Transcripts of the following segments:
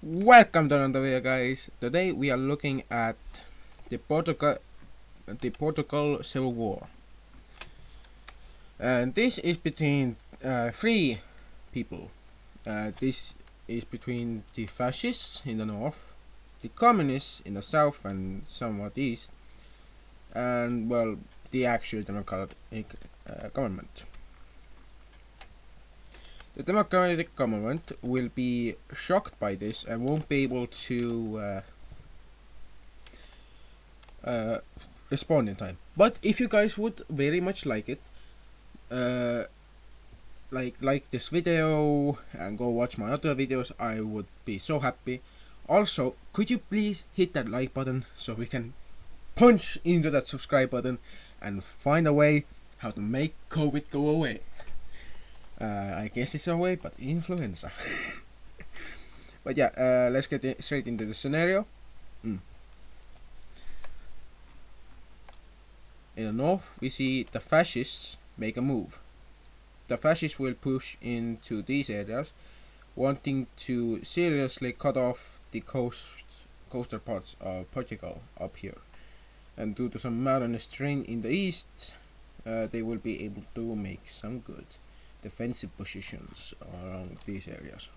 Welcome to another video, guys. Today we are looking at the Portugal Civil War, and this is between three people. This is between the fascists in the north, the communists in the south and somewhat east, and well, the actual democratic government. The democratic government will be shocked by this and won't be able to respond in time. But if you guys would very much like it, like this video and go watch my other videos, I would be so happy. Also, could you please hit that like button so we can punch into that subscribe button and find a way how to make COVID go away. I guess it's away, but influenza. But yeah, let's get straight into the scenario. In the north, we see the fascists make a move. The fascists will push into these areas, wanting to seriously cut off the coastal parts of Portugal up here. And due to some modernist terrain in the east, they will be able to make some good defensive positions around these areas.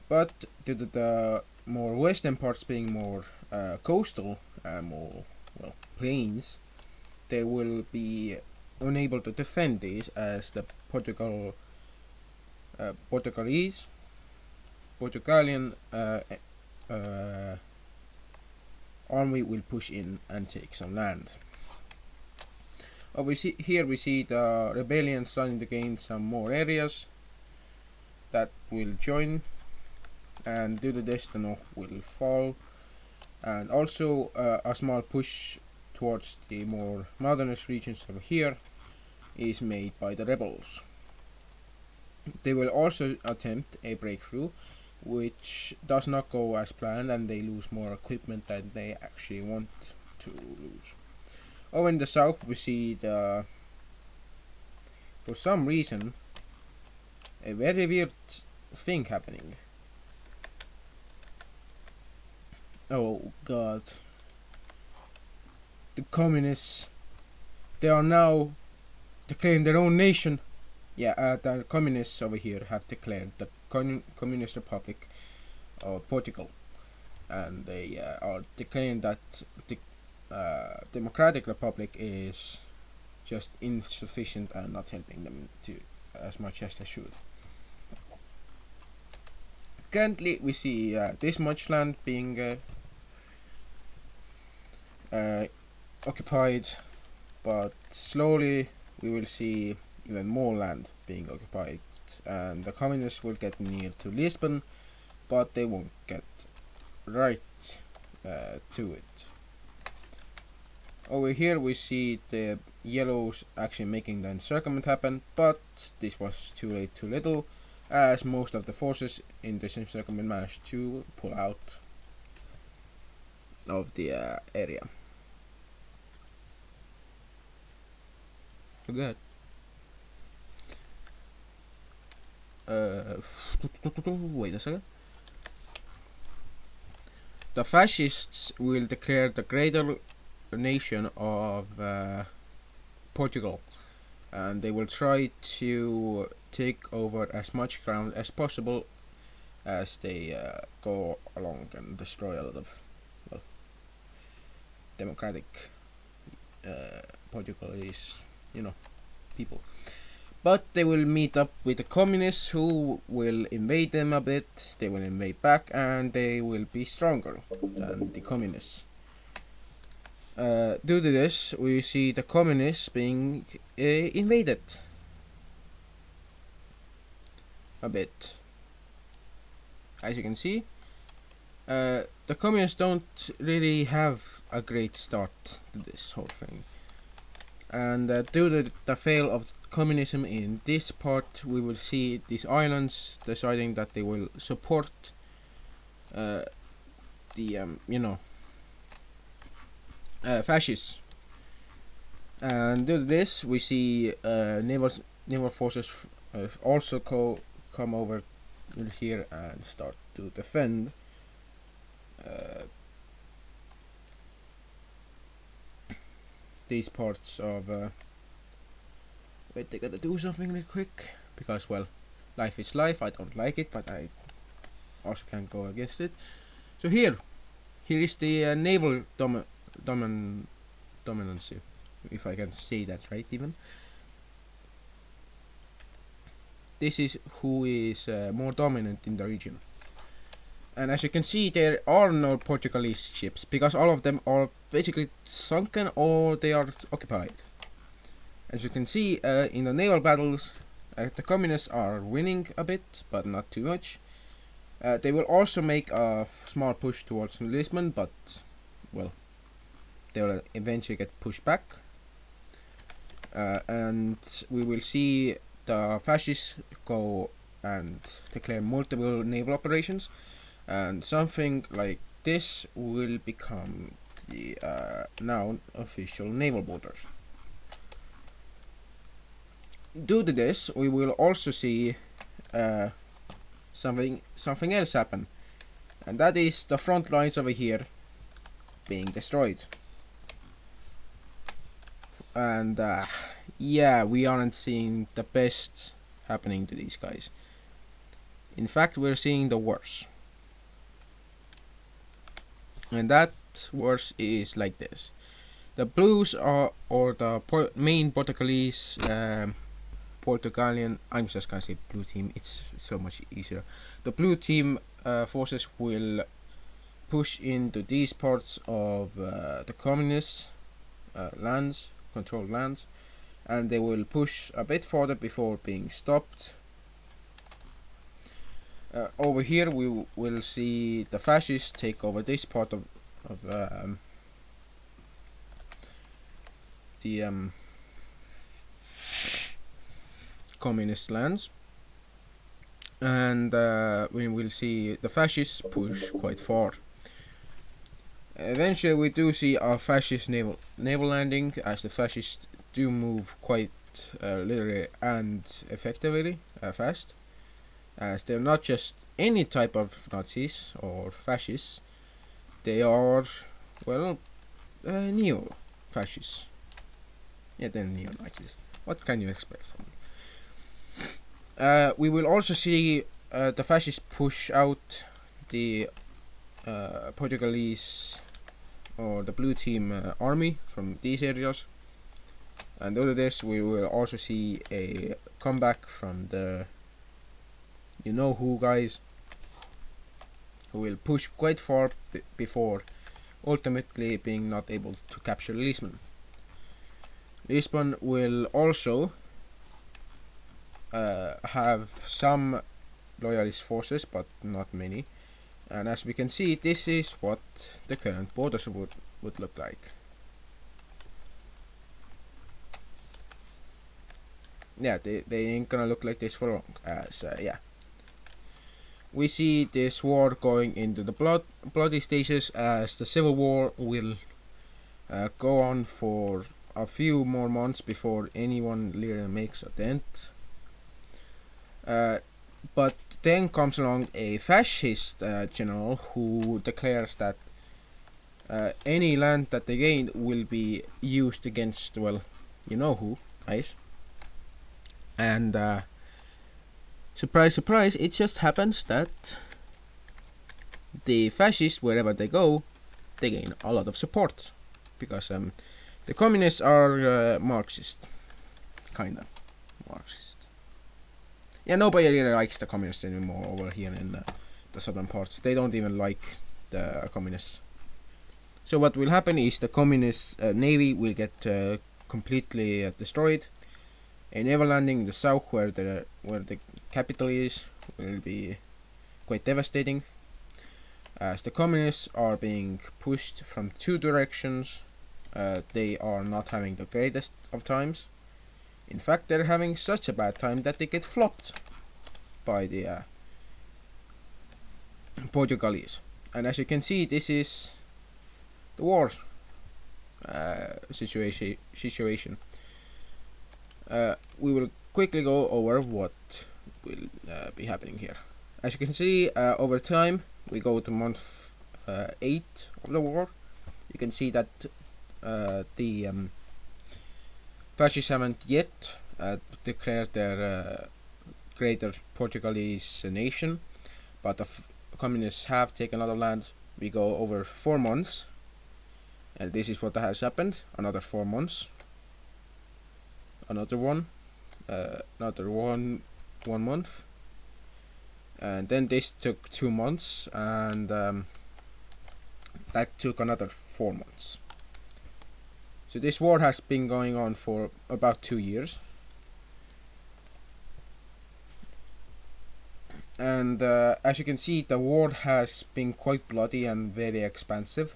But due to the more western parts being more coastal and more plains, they will be unable to defend these as the Portugalian army will push in and take some land. Here we see the rebellion starting to gain some more areas that will join, and due to this the north will fall, and also a small push towards the more modernist regions over here is made by the rebels. They will also attempt a breakthrough, which does not go as planned, and they lose more equipment than they actually want to lose. Over in the south, we see for some reason, a very weird thing happening. Oh god. The communists, they are now declaring their own nation. Yeah, the communists over here have declared the Communist Republic of Portugal, and they are declaring that the Democratic Republic is just insufficient and not helping them to as much as they should. Currently, we see this much land being occupied, but slowly we will see even more land being occupied, and the communists will get near to Lisbon, but they won't get right to it. Over here we see the yellows actually making the encirclement happen, but this was too late, too little, as most of the forces in this encirclement managed to pull out of the area. So good. Wait a second. The fascists will declare the greater nation of Portugal, and they will try to take over as much ground as possible as they go along and destroy a lot of democratic Portuguese people. But they will meet up with the communists, who will invade them a bit. They will invade back, and they will be stronger than the communists. Due to this, we see the communists being invaded a bit. As you can see, the communists don't really have a great start to this whole thing, and due to the fail of communism in this part, we will see these islands deciding that they will support fascists. And due to this, we see naval forces also come over here and start to defend. These parts of wait, they gotta do something really quick because, well, life is life. I don't like it, but I also can't go against it. So here is the naval dominancy, if I can say that right. Even this is who is more dominant in the region. And as you can see, there are no Portuguese ships because all of them are basically sunken or they are occupied. As you can see, in the naval battles, the communists are winning a bit, but not too much. They will also make a small push towards Lisbon, but, well, they will eventually get pushed back. And we will see the fascists go and declare multiple naval operations, and something like this will become the now official naval borders. Due to this, we will also see something else happen, and that is the front lines over here being destroyed. And yeah, we aren't seeing the best happening to these guys. In fact, we're seeing the worst. And that worse is like this. The blues are, or the main Portuguese, Portugalian, I'm just gonna say blue team, it's so much easier. The blue team forces will push into these parts of the communist lands, controlled lands, and they will push a bit further before being stopped. Over here we will see the fascists take over this part of the communist lands, and we will see the fascists push quite far. Eventually we do see a fascist naval landing, as the fascists do move quite literally and effectively fast, as they're not just any type of Nazis or fascists, they are, well, neo-fascists. Yeah, they're neo-Nazis. What can you expect from me? We will also see the fascists push out the Portuguese or the blue team army from these areas, and out of this we will also see a comeback from the you-know-who guys, who will push quite far before ultimately being not able to capture Lisbon. Lisbon will also have some loyalist forces, but not many. And as we can see, this is what the current borders would look like. Yeah, they ain't gonna look like this for long, as yeah. We see this war going into the bloody stages, as the civil war will go on for a few more months before anyone really makes a dent. But then comes along a fascist general who declares that any land that they gain will be used against, well, you know who, guys. And surprise, surprise, it just happens that the fascists, wherever they go, they gain a lot of support, because the communists are Marxist, kinda Marxist. Yeah, nobody really likes the communists anymore over here in the southern parts. They don't even like the communists. So what will happen is the communist navy will get completely destroyed. A naval landing in the south, where the capital is, will be quite devastating, as the communists are being pushed from two directions. They are not having the greatest of times. In fact, they're having such a bad time that they get flopped by the Portuguese. And as you can see, this is the war situation. We will quickly go over what will be happening here. As you can see, over time we go to month 8 of the war. You can see that the fascists haven't yet declared their greater Portuguese nation, but the communists have taken a lot of land. We go over 4 months, and this is what has happened. Another 4 months, another one, another one month, and then this took 2 months, and that took another 4 months. So this war has been going on for about 2 years. And as you can see, the war has been quite bloody and very expensive.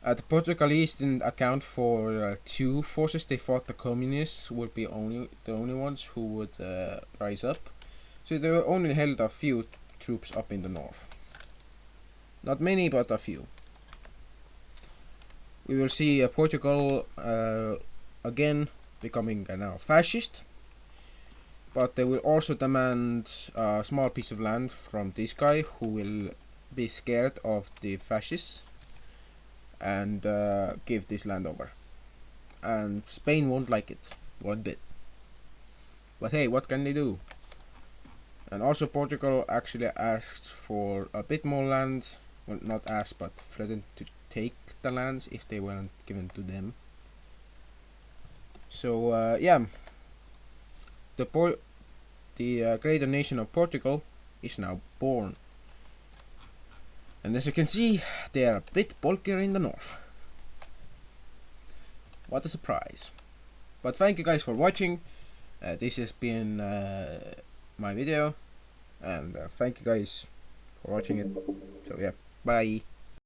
The Portuguese didn't account for 2 forces. They thought the communists would be the only ones who would rise up. So they only held a few troops up in the north. Not many, but a few. We will see Portugal again becoming now fascist. But they will also demand a small piece of land from this guy who will be scared of the fascists and give this land over. And Spain won't like it one bit. But hey, what can they do? And also Portugal actually asked for a bit more land. Well, not asked, but threatened to take the lands if they weren't given to them. So yeah, the greater nation of Portugal is now born. And as you can see, they are a bit bulkier in the north. What a surprise. But thank you guys for watching. This has been my video. And thank you guys for watching it. So yeah, bye.